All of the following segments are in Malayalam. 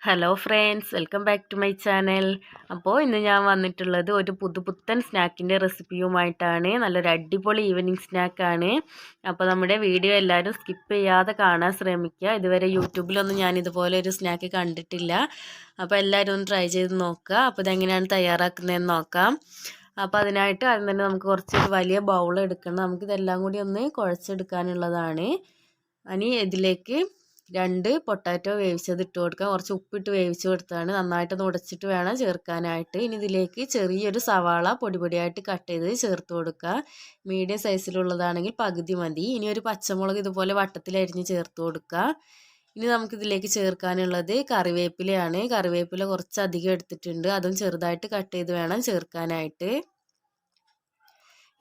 Hello friends, welcome back to my channel. അപ്പോൾ ഇന്ന് ഞാൻ വന്നിട്ടുള്ളത് ഒരു പുതുപുത്തൻ സ്നാക്കിൻ്റെ റെസിപ്പിയുമായിട്ടാണ്. നല്ലൊരു അടിപൊളി ഈവനിങ് സ്നാക്കാണ്. അപ്പോൾ നമ്മുടെ വീഡിയോ എല്ലാവരും സ്കിപ്പ് ചെയ്യാതെ കാണാൻ ശ്രമിക്കുക. ഇതുവരെ യൂട്യൂബിലൊന്നും ഞാൻ ഇതുപോലെ ഒരു സ്നാക്ക് കണ്ടിട്ടില്ല. അപ്പോൾ എല്ലാവരും ഒന്ന് ട്രൈ ചെയ്ത് നോക്കുക. അപ്പോൾ ഇതെങ്ങനെയാണ് തയ്യാറാക്കുന്നതെന്ന് നോക്കാം. അപ്പോൾ അതിനായിട്ട് ആദ്യം തന്നെ നമുക്ക് കുറച്ച് വലിയ ബൗൾ എടുക്കണം. നമുക്കിതെല്ലാം കൂടി ഒന്ന് കുഴച്ചെടുക്കാനുള്ളതാണ്. ഇനി ഇതിലേക്ക് 2 പൊട്ടാറ്റോ വേവിച്ചത് ഇട്ട് കൊടുക്കാം. കുറച്ച് ഉപ്പിട്ട് വേവിച്ച് കൊടുത്താണ്. നന്നായിട്ടൊന്ന് ഉടച്ചിട്ട് വേണം ചേർക്കാനായിട്ട്. ഇനി ഇതിലേക്ക് ചെറിയൊരു സവാള പൊടിയായിട്ട് കട്ട് ചെയ്ത് ചേർത്ത് കൊടുക്കുക. മീഡിയം സൈസിലുള്ളതാണെങ്കിൽ പകുതി മതി. ഇനി ഒരു പച്ചമുളക് ഇതുപോലെ വട്ടത്തിലരിഞ്ഞ് ചേർത്ത് കൊടുക്കുക. ഇനി നമുക്കിതിലേക്ക് ചേർക്കാനുള്ളത് കറിവേപ്പിലയാണ്. കറിവേപ്പില കുറച്ചധികം എടുത്തിട്ടുണ്ട്. അതും ചെറുതായിട്ട് കട്ട് ചെയ്ത് വേണം ചേർക്കാനായിട്ട്.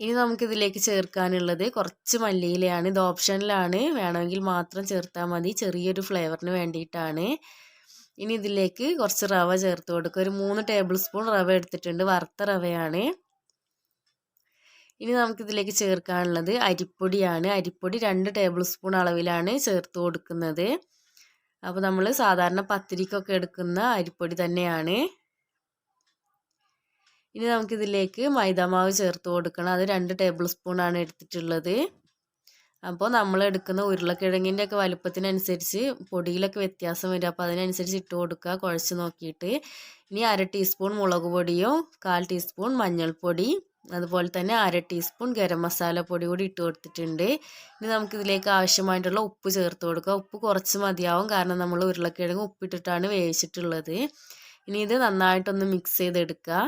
ഇനി നമുക്കിതിലേക്ക് ചേർക്കാനുള്ളത് കുറച്ച് മല്ലിയിലയാണ്. ഇത് ഓപ്ഷനിലാണ്, വേണമെങ്കിൽ മാത്രം ചേർത്താൽ മതി, ചെറിയൊരു ഫ്ലേവറിന് വേണ്ടിയിട്ടാണ്. ഇനി ഇതിലേക്ക് കുറച്ച് റവ ചേർത്ത് കൊടുക്കുക. ഒരു 3 ടേബിൾ സ്പൂൺ റവ എടുത്തിട്ടുണ്ട്, വറുത്ത റവയാണ്. ഇനി നമുക്കിതിലേക്ക് ചേർക്കാനുള്ളത് അരിപ്പൊടിയാണ്. അരിപ്പൊടി 2 ടേബിൾ സ്പൂൺ അളവിലാണ് ചേർത്ത് കൊടുക്കുന്നത്. അപ്പോൾ നമ്മൾ സാധാരണ പത്തിരിക്കൊക്കെ എടുക്കുന്ന അരിപ്പൊടി തന്നെയാണ്. ഇനി നമുക്കിതിലേക്ക് മൈദാമാവ് ചേർത്ത് കൊടുക്കണം. അത് 2 ടേബിൾ സ്പൂണാണ് എടുത്തിട്ടുള്ളത്. അപ്പോൾ നമ്മൾ എടുക്കുന്ന ഉരുളക്കിഴങ്ങിൻ്റെ ഒക്കെ വലുപ്പത്തിനനുസരിച്ച് പൊടിയിലൊക്കെ വ്യത്യാസം വരും. അപ്പോൾ അതിനനുസരിച്ച് ഇട്ട് കൊടുക്കുക, കുഴച്ച് നോക്കിയിട്ട്. ഇനി 1/2 ടീസ്പൂൺ മുളക് പൊടിയോ 1/4 ടീസ്പൂൺ മഞ്ഞൾപ്പൊടി, അതുപോലെ തന്നെ 1/2 ടീസ്പൂൺ ഗരം മസാല പൊടി കൂടി ഇട്ട് കൊടുത്തിട്ടുണ്ട്. ഇനി നമുക്കിതിലേക്ക് ആവശ്യമായിട്ടുള്ള ഉപ്പ് ചേർത്ത് കൊടുക്കുക. ഉപ്പ് കുറച്ച് മതിയാവും, കാരണം നമ്മൾ ഉരുളക്കിഴങ്ങ് ഉപ്പിട്ടിട്ടാണ് വേവിച്ചിട്ടുള്ളത്. ഇനി ഇത് നന്നായിട്ടൊന്ന് മിക്സ് ചെയ്തെടുക്കുക.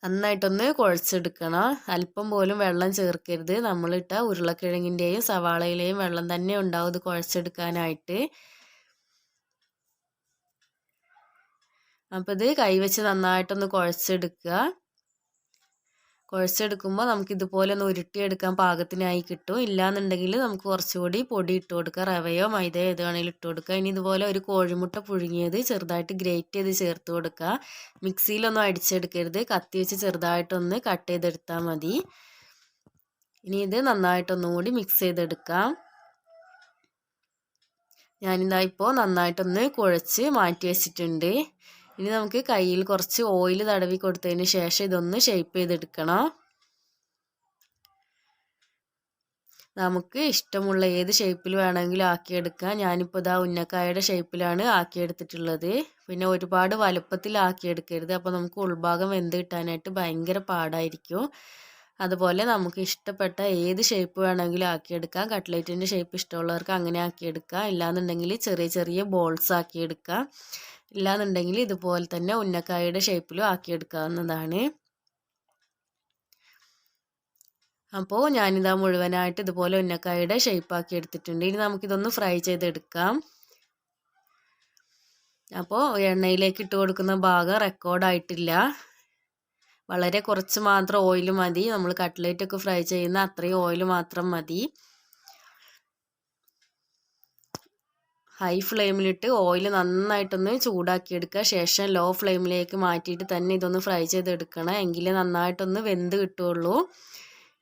നന്നായിട്ടൊന്ന് കുഴച്ചെടുക്കണം. അല്പം പോലും വെള്ളം ചേർക്കരുത്. നമ്മളിട്ട ഉരുളക്കിഴങ്ങിൻ്റെയും സവാളയിലെയും വെള്ളം തന്നെ ഉണ്ടാവും ഇത് കുഴച്ചെടുക്കാനായിട്ട്. അപ്പോൾ ഇത് കൈവച്ച് നന്നായിട്ടൊന്ന് കുഴച്ചെടുക്കുക. കുഴച്ചെടുക്കുമ്പോൾ നമുക്കിതുപോലെ ഒന്ന് ഉരുട്ടിയെടുക്കാൻ പാകത്തിനായി കിട്ടും. ഇല്ലാന്നുണ്ടെങ്കിൽ നമുക്ക് കുറച്ചുകൂടി പൊടി ഇട്ട് കൊടുക്കുക. റവയോ മൈദയോ ഏത് വേണമെങ്കിലും ഇട്ട് കൊടുക്കുക. ഇനി ഇതുപോലെ ഒരു കോഴിമുട്ട പുഴുങ്ങിയത് ചെറുതായിട്ട് ഗ്രേറ്റ് ചെയ്ത് ചേർത്ത് കൊടുക്കുക. മിക്സിയിലൊന്നും അടിച്ചെടുക്കരുത്, കത്തി വെച്ച് ചെറുതായിട്ടൊന്ന് കട്ട് ചെയ്തെടുത്താൽ മതി. ഇനി ഇത് നന്നായിട്ടൊന്നുകൂടി മിക്സ് ചെയ്തെടുക്കാം. ഞാനിതാ ഇപ്പോൾ നന്നായിട്ടൊന്ന് കുഴച്ച് മാറ്റി വെച്ചിട്ടുണ്ട്. ഇനി നമുക്ക് കയ്യിൽ കുറച്ച് ഓയിൽ തടവി കൊടുത്തതിന് ശേഷം ഇതൊന്ന് ഷേപ്പ് ചെയ്തെടുക്കണം. നമുക്ക് ഇഷ്ടമുള്ള ഏത് ഷേപ്പിൽ വേണമെങ്കിലും ആക്കിയെടുക്കാം. ഞാനിപ്പോൾ ഇതാ ഉന്നക്കായയുടെ ഷേപ്പിലാണ് ആക്കിയെടുത്തിട്ടുള്ളത്. പിന്നെ ഒരുപാട് വലുപ്പത്തിൽ ആക്കിയെടുക്കരുത്, അപ്പോൾ നമുക്ക് ഉൾഭാഗം വെന്ത് കിട്ടാനായിട്ട് ഭയങ്കര പാടായിരിക്കും. അതുപോലെ നമുക്ക് ഇഷ്ടപ്പെട്ട ഏത് ഷേപ്പ് വേണമെങ്കിലും ആക്കിയെടുക്കാം. കട്ട്ലേറ്റിൻ്റെ ഷേപ്പ് ഇഷ്ടമുള്ളവർക്ക് അങ്ങനെ ആക്കിയെടുക്കാം. ഇല്ലാന്നുണ്ടെങ്കിൽ ചെറിയ ചെറിയ ബോൾസ് ആക്കിയെടുക്കാം. ഇല്ലാന്നുണ്ടെങ്കിൽ ഇതുപോലെ തന്നെ ഉന്നക്കായയുടെ ഷേപ്പിലും ആക്കിയെടുക്കാവുന്നതാണ്. അപ്പോൾ ഞാനിതാ മുഴുവനായിട്ട് ഇതുപോലെ ഉന്നക്കായയുടെ ഷേപ്പാക്കി എടുത്തിട്ടുണ്ട്. ഇനി നമുക്കിതൊന്ന് ഫ്രൈ ചെയ്തെടുക്കാം. അപ്പോൾ എണ്ണയിലേക്ക് ഇട്ട് കൊടുക്കുന്ന ഭാഗം റെക്കോർഡായിട്ടില്ല. വളരെ കുറച്ച് മാത്രം ഓയിൽ മതി. നമ്മൾ കട്ട്ലേറ്റൊക്കെ ഫ്രൈ ചെയ്യുന്ന അത്രയും ഓയിൽ മാത്രം മതി. ഹൈ ഫ്ലെയിമിലിട്ട് ഓയിൽ നന്നായിട്ടൊന്ന് ചൂടാക്കിയെടുക്കുക. ശേഷം ലോ ഫ്ലെയിമിലേക്ക് മാറ്റിയിട്ട് തന്നെ ഇതൊന്ന് ഫ്രൈ ചെയ്തെടുക്കണം. എങ്കിലേ നന്നായിട്ടൊന്ന് വെന്ത് കിട്ടുള്ളൂ.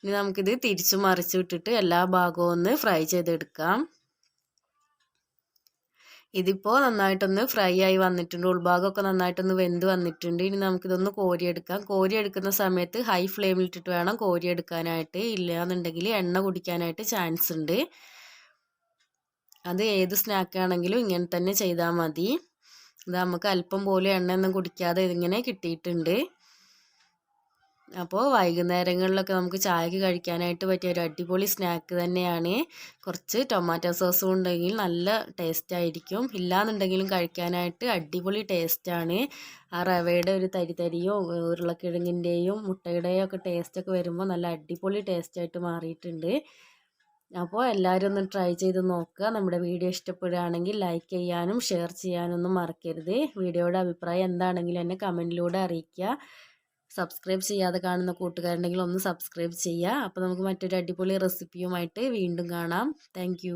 ഇനി നമുക്കിത് തിരിച്ചു മറിച്ച് വിട്ടിട്ട് എല്ലാ ഭാഗവും ഒന്ന് ഫ്രൈ ചെയ്തെടുക്കാം. ഇതിപ്പോൾ നന്നായിട്ടൊന്ന് ഫ്രൈ ആയി വന്നിട്ടുണ്ട്. ഉൾഭാഗമൊക്കെ നന്നായിട്ടൊന്ന് വെന്ത് വന്നിട്ടുണ്ട്. ഇനി നമുക്കിതൊന്ന് കോരിയെടുക്കാം. കോരിയെടുക്കുന്ന സമയത്ത് ഹൈ ഫ്ലെയിമിലിട്ടിട്ട് വേണം കോരിയെടുക്കാനായിട്ട്. ഇല്ലയെന്നുണ്ടെങ്കിൽ എണ്ണ കുടിക്കാനായിട്ട് ചാൻസ് ഉണ്ട്. അത് ഏത് സ്നാക്കാണെങ്കിലും ഇങ്ങനെ തന്നെ ചെയ്താൽ മതി. ഇത് നമുക്ക് അല്പം പോലും എണ്ണയൊന്നും കുടിക്കാതെ ഇതിങ്ങനെ കിട്ടിയിട്ടുണ്ട്. അപ്പോൾ വൈകുന്നേരങ്ങളിലൊക്കെ നമുക്ക് ചായക്ക് കഴിക്കാനായിട്ട് പറ്റിയ ഒരു അടിപൊളി സ്നാക്ക് തന്നെയാണ്. കുറച്ച് ടൊമാറ്റോ സോസും ഉണ്ടെങ്കിൽ നല്ല ടേസ്റ്റ് ആയിരിക്കും. ഇല്ലാന്നുണ്ടെങ്കിലും കഴിക്കാനായിട്ട് അടിപൊളി ടേസ്റ്റാണ്. ആ റവയുടെ ഒരു തരിയോ ഉരുളക്കിഴങ്ങിൻ്റെയും മുട്ടയുടെയും ഒക്കെ ടേസ്റ്റൊക്കെ വരുമ്പോൾ നല്ല അടിപൊളി ടേസ്റ്റായിട്ട് മാറിയിട്ടുണ്ട്. അപ്പോൾ എല്ലാവരും ഒന്ന് ട്രൈ ചെയ്ത് നോക്കുക. നമ്മുടെ വീഡിയോ ഇഷ്ടപ്പെടുകയാണെങ്കിൽ ലൈക്ക് ചെയ്യാനും ഷെയർ ചെയ്യാനൊന്നും മറക്കരുത്. വീഡിയോയുടെ അഭിപ്രായം എന്താണെങ്കിലും എന്നെ കമൻറ്റിലൂടെ അറിയിക്കുക. സബ്സ്ക്രൈബ് ചെയ്യാതെ കാണുന്ന കൂട്ടുകാരുണ്ടെങ്കിൽ ഒന്ന് സബ്സ്ക്രൈബ് ചെയ്യുക. അപ്പോൾ നമുക്ക് മറ്റൊരു അടിപൊളി റെസിപ്പിയുമായിട്ട് വീണ്ടും കാണാം. താങ്ക്